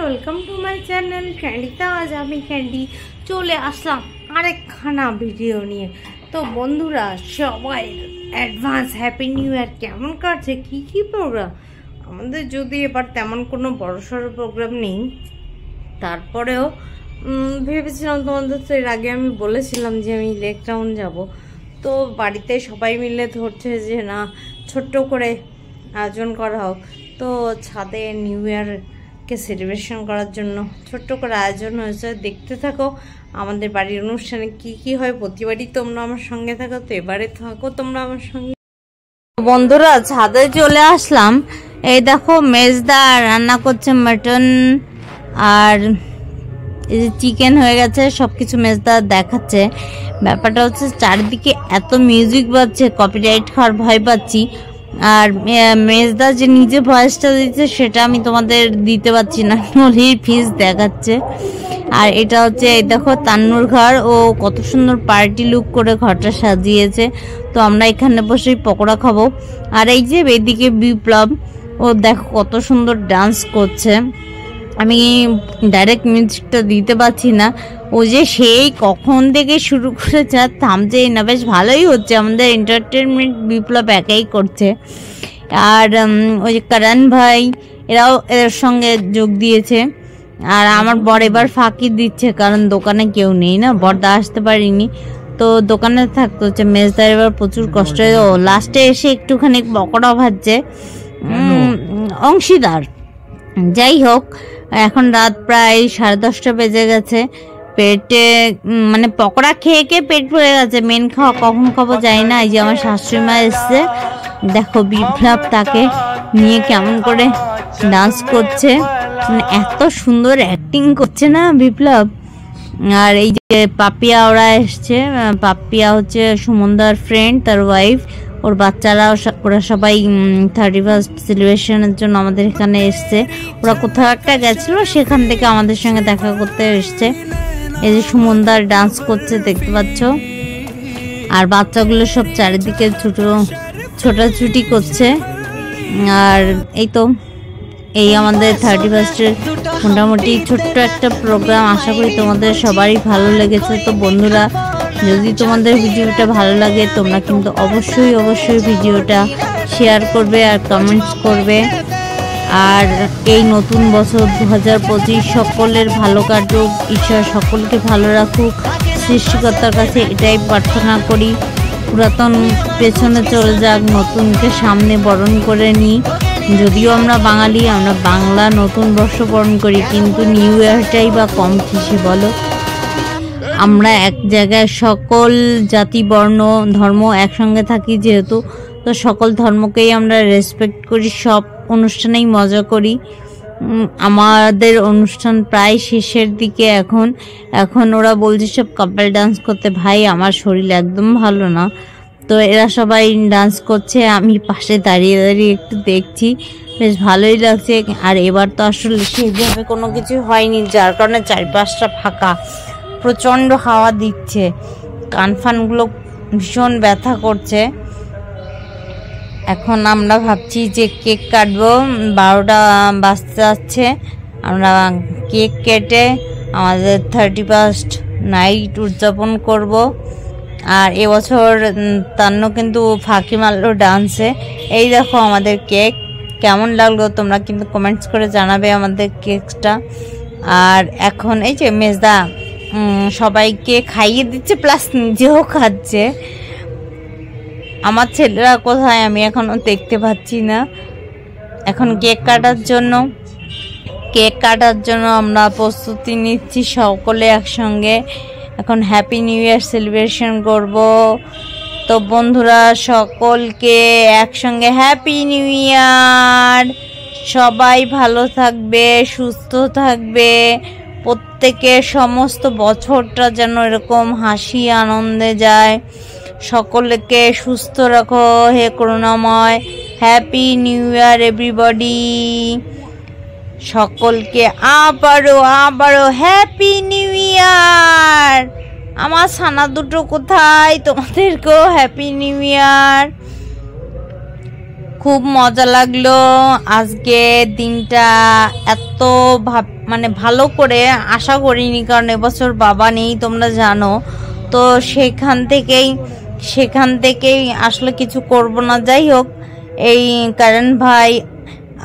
Welcome to my channel ক্যান্ডিতে। আজ আমি ক্যান্ডি চলে আসলাম আরেকখানা ভিডিও নিয়ে। তো বন্ধুরা, সবাই অ্যাডভান্স হ্যাপি নিউ ইয়ার। কেমন কাটছে, কী প্রোগ্রাম? আমাদের যদি এবার তেমন কোনো বড়সড় প্রোগ্রাম নেই, তারপরেও ভেবেছিলাম তোমাদের তো এর আগে আমি বলেছিলাম যে আমি লেক টাউন যাব। তো বাড়িতে সবাই মিলে ধরছে যে না, ছোট্ট করে আয়োজন করা হোক। তো ছাদে নিউ ইয়ারকে সেলিব্রেশন করার জন্য ছোট্ট করে আয়োজন হয়েছে। দেখতে থাকো আমাদের বাড়ির অনুষ্ঠানে কি হয়। প্রতিবারই তোমরা আমার সঙ্গে থাকো, তো এবারে থাকো তোমরা আমার সঙ্গে। বন্ধুরা, ছাদে চলে আসলাম। এই দেখো, মেজদা রান্না করছে মাটন, আর এই যে চিকেন হয়ে গেছে, সব কিছু মেজদা দেখাচ্ছে। ব্যাপারটা হচ্ছে চারিদিকে এত মিউজিক বাজছে, কপিরাইট খাওয়ার ভয় পাচ্ছি। আর মেজদা যে নিজে ভয়েসটা দিচ্ছে সেটা আমি তোমাদের দিতে পারছি না, নলির ফিস দেখাচ্ছে। আর এটা হচ্ছে, এই দেখো তান্নুর ঘর, ও কত সুন্দর পার্টি লুক করে ঘরটা সাজিয়েছে। তো আমরা এখানে বসেই পকোড়া খাবো। আর এই যে এদিকে বিপ্লব, ও দেখো কত সুন্দর ডান্স করছে। আমি ডাইরেক্ট মিউজিকটা দিতে পারছি না, ও যে সেই কখন থেকে শুরু করেছে আর থামছে না। বেশ ভালোই হচ্ছে, আমাদের এন্টারটেনমেন্ট বিপ্লব একাই করছে। আর ওই যে করণ ভাই, এরাও এর সঙ্গে যোগ দিয়েছে। আর আমার বর এবার ফাঁকি দিচ্ছে, কারণ দোকানে কেউ নেই না, বরদা আসতে পারিনি, তো দোকানে থাকতে হচ্ছে। মেজদার এবার প্রচুর কষ্ট। লাস্টে এসে একটুখানি পকোড়া ভাজছে অংশীদার। যাই হোক, এখন রাত প্রায় 10:30 বেজে গেছে। পেটে মানে পকোড়া খেয়ে পেট ভরে গেছে। মেন খাওয়া কখন খাবো জানি না। এই যে আমার শাশুড়ি মা এসছে, দেখো বিপ্লব তাকে নিয়ে কেমন করে ডান্স করছে, মানে এত সুন্দর অ্যাক্টিং করছে না বিপ্লব। আর এই যে পাপিয়া ওরা এসছে, পাপিয়া হচ্ছে সুমনদার ফ্রেন্ড, তার ওয়াইফ, ওর বাচ্চারা, ওরা সবাই 31st সেলিব্রেশনের জন্য আমাদের এখানে এসছে। ওরা কোথাও একটা গেছিল, সেখান থেকে আমাদের সঙ্গে দেখা করতে এসছে। এই যে সুমনদার ডান্স করছে, দেখতে পাচ্ছ। আর বাচ্চাগুলো সব চারিদিকে ছোটাছুটি করছে। আর এই তো, এই আমাদের 31st মোটামুটি ছোট্ট একটা প্রোগ্রাম। আশা করি তোমাদের সবারই ভালো লেগেছে। তো বন্ধুরা, যদি তোমাদের ভিডিওটা ভালো লাগে, তোমরা কিন্তু অবশ্যই ভিডিওটা শেয়ার করবে আর কমেন্টস করবে। আর এই নতুন বছর 2025 সকলের ভালো কাটুক, ঈশ্বর সকলকে ভালো রাখুক, সৃষ্টিকর্তার কাছে এটাই প্রার্থনা করি। পুরাতন পেছনে চলে যাক, নতুনকে সামনে বরণ করে নিই। যদিও আমরা বাঙালি, আমরা বাংলা নতুন বর্ষ বরণ করি, কিন্তু নিউ ইয়ারটাই বা কম কিসে বলো। আমরা এক জায়গায় সকল জাতি বর্ণ ধর্ম একসঙ্গে থাকি যেহেতু, তো সকল ধর্মকেই আমরা রেসপেক্ট করি, সব অনুষ্ঠানেই মজা করি। আমাদের অনুষ্ঠান প্রায় শেষের দিকে। এখন ওরা বলছে সব কাপল ডান্স করতে। ভাই, আমার শরীর একদম ভালো না, তো এরা সবাই ডান্স করছে, আমি পাশে দাঁড়িয়ে একটু দেখছি, বেশ ভালোই লাগছে। আর এবার তো আসলে সেইভাবে কোনো কিছু হয়নি, যার কারণে চারপাশটা ফাঁকা, প্রচণ্ড হাওয়া দিচ্ছে, কানফানগুলো ভীষণ ব্যথা করছে। এখন আমরা ভাবছি যে কেক কাটবো, 12টা বাজতে যাচ্ছে। আমরা কেক কেটে আমাদের 31st নাইট উদযাপন করব। আর এবছর তান্নু কিন্তু ফাঁকি মারলো ডান্সে। এই দেখো আমাদের কেক, কেমন লাগলো তোমরা কিন্তু কমেন্টস করে জানাবে আমাদের কেকটা। আর এখন এই যে মেজদা সবাইকে খাইয়ে দিচ্ছে, প্লাস নিজেও খাচ্ছে। আমার ছেলেরা কোথায়, আমি এখনো দেখতে পাচ্ছি না। এখন কেক কাটার জন্য আমরা প্রস্তুতি নিচ্ছি সকলে একসঙ্গে। এখন হ্যাপি নিউ ইয়ার সেলিব্রেশন করব। তো বন্ধুরা, সকলকে একসঙ্গে হ্যাপি নিউ ইয়ার। সবাই ভালো থাকবে, সুস্থ থাকবে, প্রত্যেকের সমস্ত বছরটা যেন এরকম হাসি আনন্দে যায়। সকলকে সুস্থ রাখো হে করুণাময়। Happy new year everybody. সকলকে আবারও হ্যাপি নিউ ইয়ার। আমার ছানা দুটো কোথায়, তোমাদেরকেও হ্যাপি নিউ ইয়ার। খুব মজা লাগলো আজকে দিনটা। এত মানে ভালো করে আশা করিনি, কারণ এবছর বাবা নেই তোমরা জানো। তো সেখান থেকেই আসলে কিছু করব না। যাই হোক, এই কারণ ভাই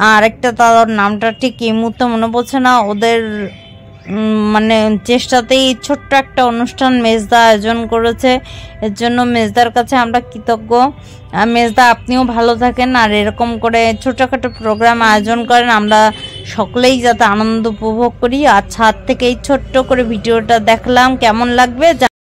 আর একটা তার নামটা ঠিক এই মুহূর্তে মনে পড়ছে না, ওদের মানে চেষ্টাতেই ছোট্ট একটা অনুষ্ঠান মেজদা আয়োজন করেছে। এর জন্য মেজদার কাছে আমরা কৃতজ্ঞ। মেজদা, আপনিও ভালো থাকেন, আর এরকম করে ছোটখাটো প্রোগ্রাম আয়োজন করেন, আমরা সকলেই যাতে আনন্দ উপভোগ করি। আর ছাদ থেকে এই ছোট্ট করে ভিডিওটা দেখলাম, কেমন লাগবে